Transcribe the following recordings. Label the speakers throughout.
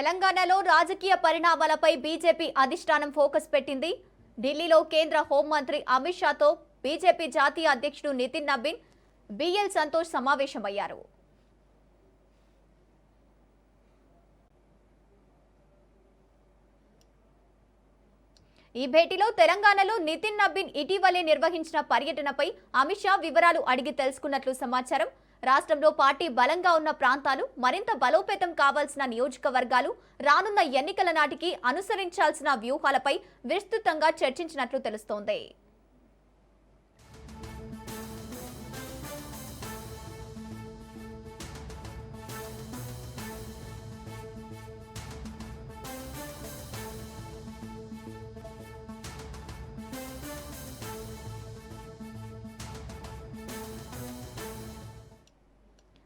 Speaker 1: తెలంగాణలో రాజకీయ పరిణామాలపై బీజేపీ అధిష్టానం ఫోకస్ పెట్టింది. ఢిల్లీలో కేంద్ర హోంమంత్రి అమిత్ షాతో బీజేపీ జాతీయ అధ్యక్షుడు నితిన్ నబీన్, బిఎల్ సంతోష్ సమావేశమయ్యారు. ఈ భేటీలో తెలంగాణలో నితిన్ నబీన్ ఇటీవలే నిర్వహించిన పర్యటనపై అమిత్ షా వివరాలు అడిగి తెలుసుకున్నట్లు సమాచారం. రాష్ట్రంలో పార్టీ బలంగా ఉన్న ప్రాంతాలు, మరింత బలోపేతం కావాల్సిన నియోజకవర్గాలు, రానున్న ఎన్నికల నాటికి అనుసరించాల్సిన వ్యూహాలపై విస్తృతంగా చర్చించినట్లు తెలుస్తోంది.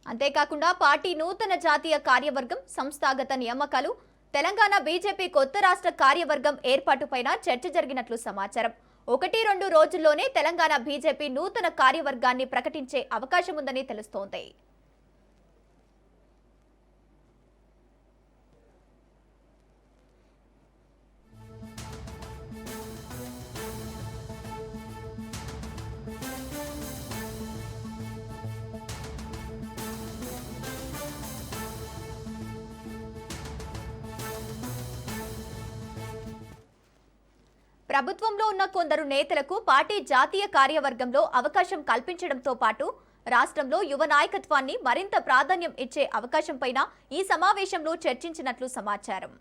Speaker 1: అంతేకాకుండా పార్టీ నూతన జాతీయ కార్యవర్గం, సంస్థాగత నియామకాలు, తెలంగాణ బీజేపీ కొత్త రాష్ట్ర కార్యవర్గం ఏర్పాటుపైన చర్చ జరిగినట్లు సమాచారం. 1-2 రోజుల్లోనే తెలంగాణ బీజేపీ నూతన కార్యవర్గాన్ని ప్రకటించే అవకాశం ఉందని తెలుస్తోంది. ప్రభుత్వంలో ఉన్న కొందరు నేతలకు పార్టీ జాతీయ కార్యవర్గంలో అవకాశం కల్పించడంతో పాటు రాష్ట్రంలో యువ నాయకత్వాన్ని మరింత ప్రాధాన్యం ఇచ్చే అవకాశంపైన ఈ సమావేశంలో చర్చించినట్లు సమాచారం.